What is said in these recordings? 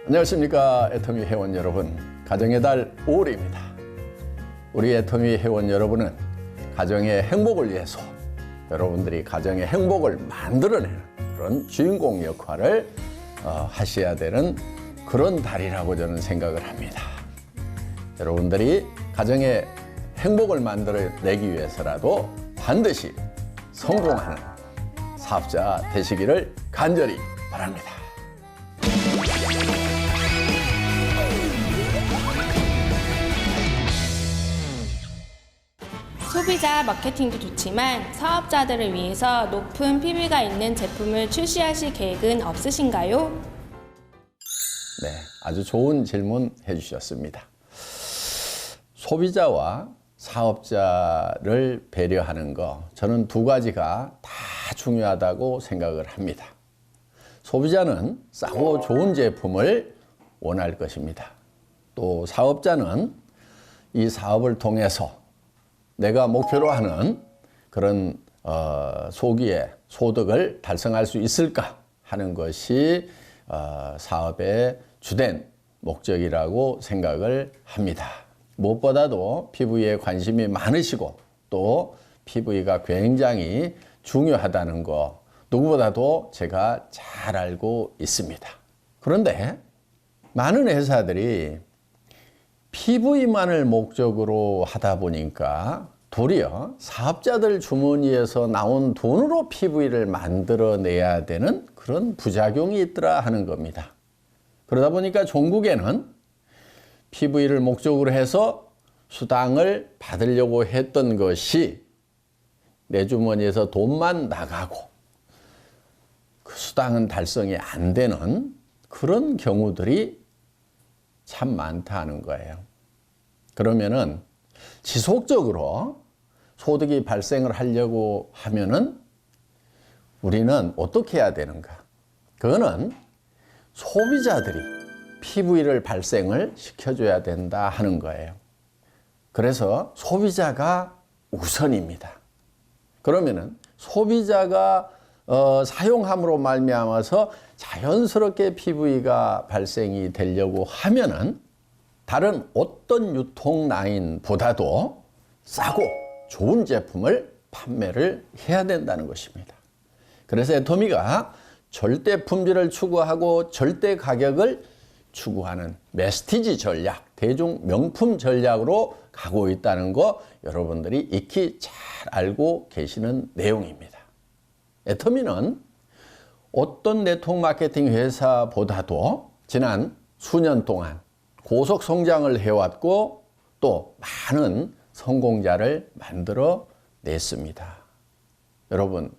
안녕하십니까, 애터미 회원 여러분. 가정의 달 5월입니다. 우리 애터미 회원 여러분은 가정의 행복을 위해서 여러분들이 가정의 행복을 만들어내는 그런 주인공 역할을 하셔야 되는 그런 달이라고 저는 생각을 합니다. 여러분들이 가정의 행복을 만들어내기 위해서라도 반드시 성공하는 사업자 되시기를 간절히 바랍니다. 소비자 마케팅도 좋지만 사업자들을 위해서 높은 PB가 있는 제품을 출시하실 계획은 없으신가요? 네, 아주 좋은 질문 해주셨습니다. 소비자와 사업자를 배려하는 거, 저는 두 가지가 다 중요하다고 생각을 합니다. 소비자는 싸고 좋은 제품을 원할 것입니다. 또 사업자는 이 사업을 통해서 내가 목표로 하는 그런 소기의 소득을 달성할 수 있을까 하는 것이 사업의 주된 목적이라고 생각을 합니다. 무엇보다도 피부에 관심이 많으시고 또 피부가 굉장히 중요하다는 거 누구보다도 제가 잘 알고 있습니다. 그런데 많은 회사들이 PV만을 목적으로 하다 보니까 도리어 사업자들 주머니에서 나온 돈으로 PV를 만들어내야 되는 그런 부작용이 있더라 하는 겁니다. 그러다 보니까 종국에는 PV를 목적으로 해서 수당을 받으려고 했던 것이 내 주머니에서 돈만 나가고 그 수당은 달성이 안 되는 그런 경우들이 참 많다는 거예요. 그러면은 지속적으로 소득이 발생을 하려고 하면은 우리는 어떻게 해야 되는가? 그거는 소비자들이 PV를 발생을 시켜줘야 된다 하는 거예요. 그래서 소비자가 우선입니다. 그러면은 소비자가 사용함으로 말미암아서 자연스럽게 PV가 발생이 되려고 하면은 다른 어떤 유통 라인보다도 싸고 좋은 제품을 판매를 해야 된다는 것입니다. 그래서 애터미가 절대 품질을 추구하고 절대 가격을 추구하는 메스티지 전략, 대중 명품 전략으로 가고 있다는 거 여러분들이 익히 잘 알고 계시는 내용입니다. 애터미는 어떤 네트워크 마케팅 회사보다도 지난 수년 동안 고속 성장을 해왔고 또 많은 성공자를 만들어 냈습니다. 여러분,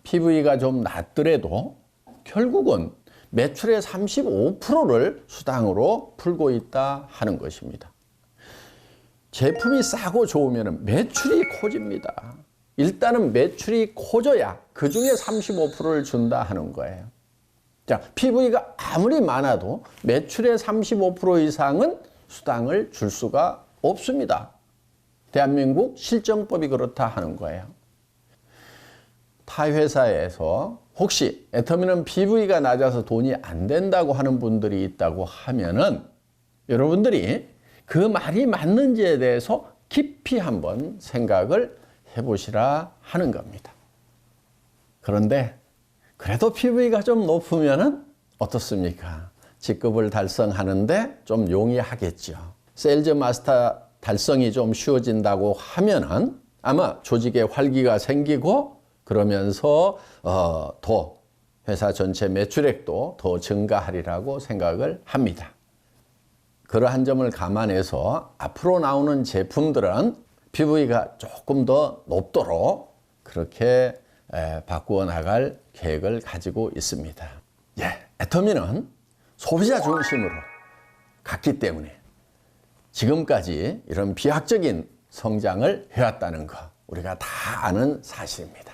PV가 좀 낮더라도 결국은 매출의 35%를 수당으로 풀고 있다 하는 것입니다. 제품이 싸고 좋으면 매출이 커집니다. 일단은 매출이 커져야 그 중에 35%를 준다 하는 거예요. 자, PV가 아무리 많아도 매출의 35% 이상은 수당을 줄 수가 없습니다. 대한민국 실정법이 그렇다 하는 거예요. 타 회사에서 혹시 애터미는 PV가 낮아서 돈이 안 된다고 하는 분들이 있다고 하면은 여러분들이 그 말이 맞는지에 대해서 깊이 한번 생각을 해보시라 하는 겁니다. 그런데 그래도 PV가 좀 높으면은 어떻습니까? 직급을 달성하는데 좀 용이하겠죠. 세일즈 마스터 달성이 좀 쉬워진다고 하면은 아마 조직에 활기가 생기고 그러면서 더 회사 전체 매출액도 더 증가하리라고 생각을 합니다. 그러한 점을 감안해서 앞으로 나오는 제품들은 PV가 조금 더 높도록 그렇게 바꾸어 나갈 계획을 가지고 있습니다. 애터미는 소비자 중심으로 갔기 때문에 지금까지 이런 비약적인 성장을 해왔다는 거 우리가 다 아는 사실입니다.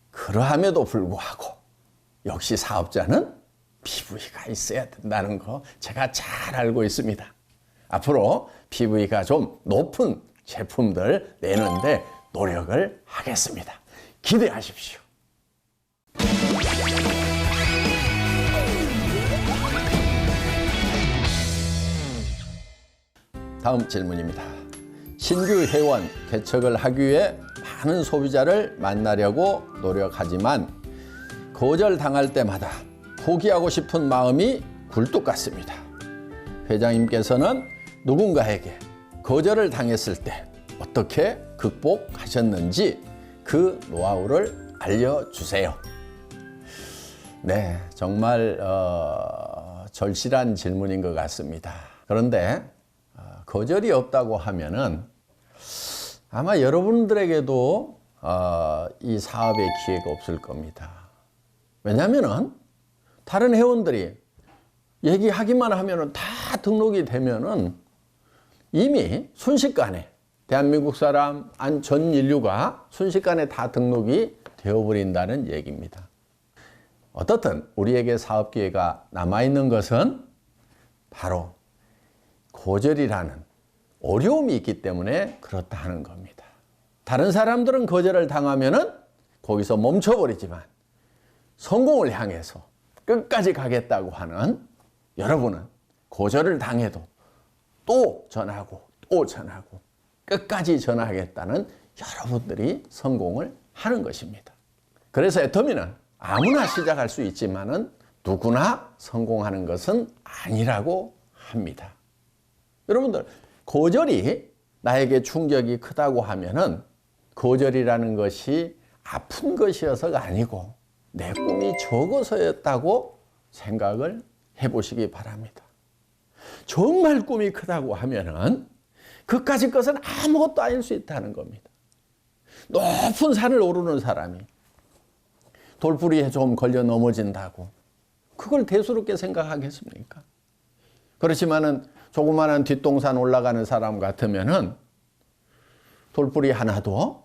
그러함에도 불구하고 역시 사업자는 PV가 있어야 된다는 거 제가 잘 알고 있습니다. 앞으로 PV가 좀 높은 제품들 내는데 노력을 하겠습니다. 기대하십시오. 다음 질문입니다. 신규 회원 개척을 하기 위해 많은 소비자를 만나려고 노력하지만 거절당할 때마다 포기하고 싶은 마음이 굴뚝 같습니다. 회장님께서는 누군가에게 거절을 당했을 때 어떻게 극복하셨는지 그 노하우를 알려주세요. 네, 정말 절실한 질문인 것 같습니다. 그런데 거절이 없다고 하면은 아마 여러분들에게도 이 사업의 기회가 없을 겁니다. 왜냐하면은 다른 회원들이 얘기하기만 하면은 다 등록이 되면은 이미 순식간에 대한민국 사람 전 인류가 순식간에 다 등록이 되어버린다는 얘기입니다. 어떻든 우리에게 사업 기회가 남아있는 것은 바로 거절이라는 어려움이 있기 때문에 그렇다 하는 겁니다. 다른 사람들은 거절을 당하면은 거기서 멈춰버리지만 성공을 향해서 끝까지 가겠다고 하는 여러분은 거절을 당해도 또 전하고 또 전하고 끝까지 전하겠다는 여러분들이 성공을 하는 것입니다. 그래서 애터미는 아무나 시작할 수 있지만은 누구나 성공하는 것은 아니라고 합니다. 여러분들, 거절이 나에게 충격이 크다고 하면은 거절이라는 것이 아픈 것이어서가 아니고 내 꿈이 적어서였다고 생각을 해보시기 바랍니다. 정말 꿈이 크다고 하면은 그까짓 것은 아무것도 아닐 수 있다는 겁니다. 높은 산을 오르는 사람이 돌부리에 좀 걸려 넘어진다고 그걸 대수롭게 생각하겠습니까? 그렇지만은 조그마한 뒷동산 올라가는 사람 같으면은 돌부리 하나도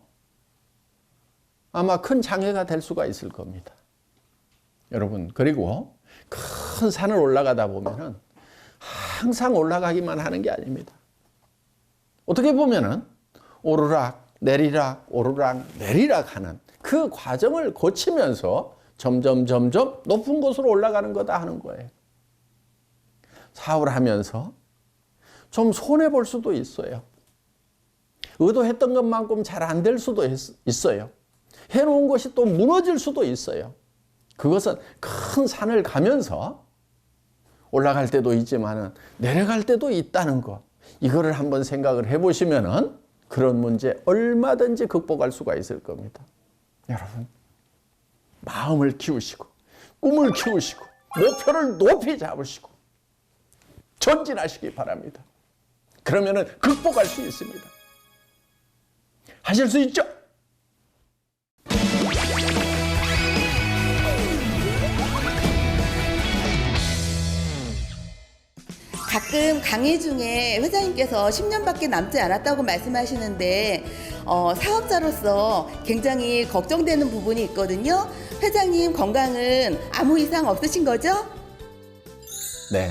아마 큰 장애가 될 수가 있을 겁니다. 여러분, 그리고 큰 산을 올라가다 보면은 항상 올라가기만 하는 게 아닙니다. 어떻게 보면은 오르락 내리락 오르락 내리락 하는 그 과정을 거치면서 점점 높은 곳으로 올라가는 거다 하는 거예요. 사업을 하면서 좀 손해볼 수도 있어요. 의도했던 것만큼 잘 안 될 수도 있어요. 해놓은 것이 또 무너질 수도 있어요. 그것은 큰 산을 가면서 올라갈 때도 있지만 내려갈 때도 있다는 것. 이거를 한번 생각을 해보시면은 그런 문제 얼마든지 극복할 수가 있을 겁니다. 여러분, 마음을 키우시고 꿈을 키우시고 목표를 높이 잡으시고 전진하시기 바랍니다. 그러면은 극복할 수 있습니다. 하실 수 있죠? 가끔 강의 중에 회장님께서 10년밖에 남지 않았다고 말씀하시는데 사업자로서 굉장히 걱정되는 부분이 있거든요. 회장님 건강은 아무 이상 없으신 거죠? 네,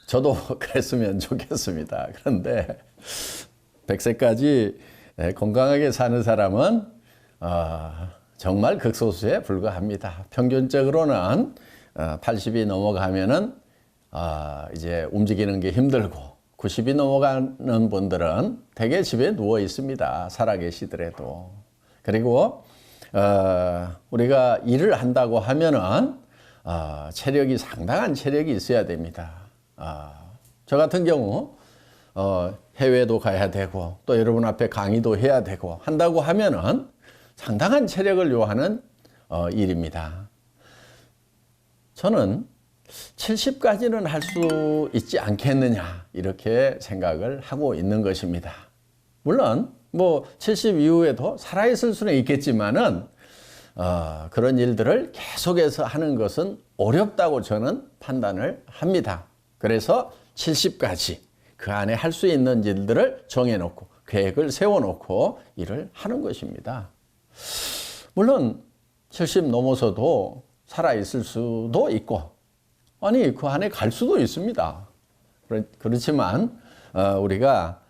저도 그랬으면 좋겠습니다. 그런데 100세까지 건강하게 사는 사람은 정말 극소수에 불과합니다. 평균적으로는 80이 넘어가면은 이제 움직이는 게 힘들고 90이 넘어가는 분들은 대개 집에 누워 있습니다. 살아계시더라도. 그리고 우리가 일을 한다고 하면은 체력이 상당한 체력이 있어야 됩니다. 저 같은 경우 해외도 가야 되고 또 여러분 앞에 강의도 해야 되고 한다고 하면은 상당한 체력을 요하는 일입니다. 저는 70까지는 할 수 있지 않겠느냐 이렇게 생각을 하고 있는 것입니다. 물론 뭐 70 이후에도 살아있을 수는 있겠지만은 그런 일들을 계속해서 하는 것은 어렵다고 저는 판단을 합니다. 그래서 70까지 그 안에 할 수 있는 일들을 정해놓고 계획을 세워놓고 일을 하는 것입니다. 물론 70 넘어서도 살아있을 수도 있고 아니 그 안에 갈 수도 있습니다. 그렇지만 우리가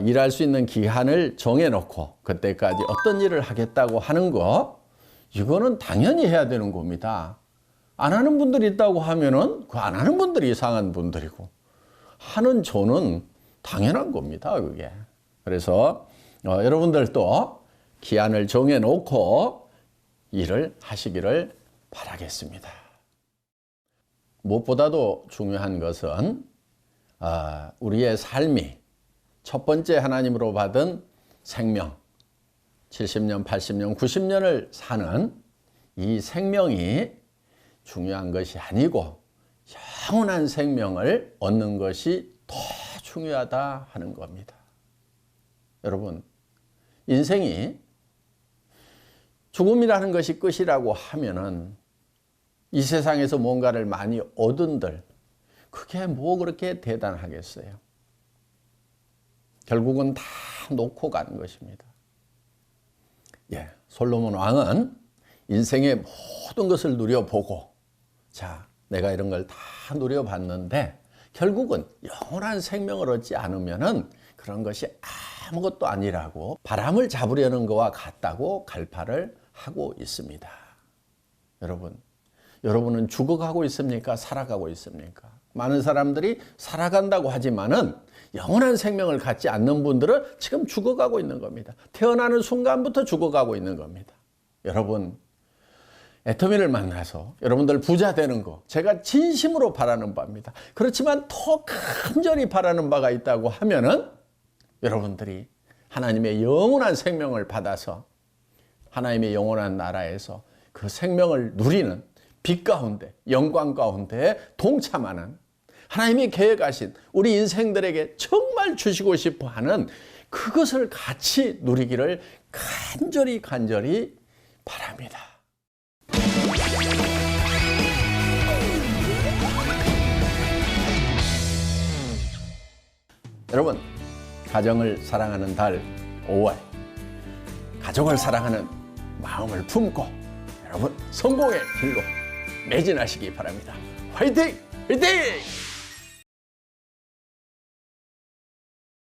일할 수 있는 기한을 정해놓고 그때까지 어떤 일을 하겠다고 하는 거 이거는 당연히 해야 되는 겁니다. 안 하는 분들이 있다고 하면은 그 안 하는 분들이 이상한 분들이고 하는 저는 당연한 겁니다, 그게. 그래서 여러분들도 기한을 정해놓고 일을 하시기를 바라겠습니다. 무엇보다도 중요한 것은 우리의 삶이 첫 번째 하나님으로 받은 생명, 70년, 80년, 90년을 사는 이 생명이 중요한 것이 아니고 영원한 생명을 얻는 것이 더 중요하다 하는 겁니다. 여러분, 인생이 죽음이라는 것이 끝이라고 하면은 이 세상에서 뭔가를 많이 얻은들 그게 뭐 그렇게 대단하겠어요. 결국은 다 놓고 가는 것입니다. 솔로몬 왕은 인생의 모든 것을 누려보고 자, 내가 이런 걸 다 누려봤는데 결국은 영원한 생명을 얻지 않으면은 그런 것이 아무것도 아니라고 바람을 잡으려는 것과 같다고 갈파를 하고 있습니다. 여러분은 죽어가고 있습니까? 살아가고 있습니까? 많은 사람들이 살아간다고 하지만은 영원한 생명을 갖지 않는 분들은 지금 죽어가고 있는 겁니다. 태어나는 순간부터 죽어가고 있는 겁니다. 여러분, 애터미를 만나서 여러분들 부자 되는 거 제가 진심으로 바라는 바입니다. 그렇지만 더 간절히 바라는 바가 있다고 하면은 여러분들이 하나님의 영원한 생명을 받아서 하나님의 영원한 나라에서 그 생명을 누리는 빛 가운데, 영광 가운데 동참하는 하나님이 계획하신 우리 인생들에게 정말 주시고 싶어 하는 그것을 같이 누리기를 간절히 바랍니다. 여러분, 가정을 사랑하는 달 5월, 가족을 사랑하는 마음을 품고 여러분 성공의 길로 매진하시기 바랍니다. 화이팅! 화이팅!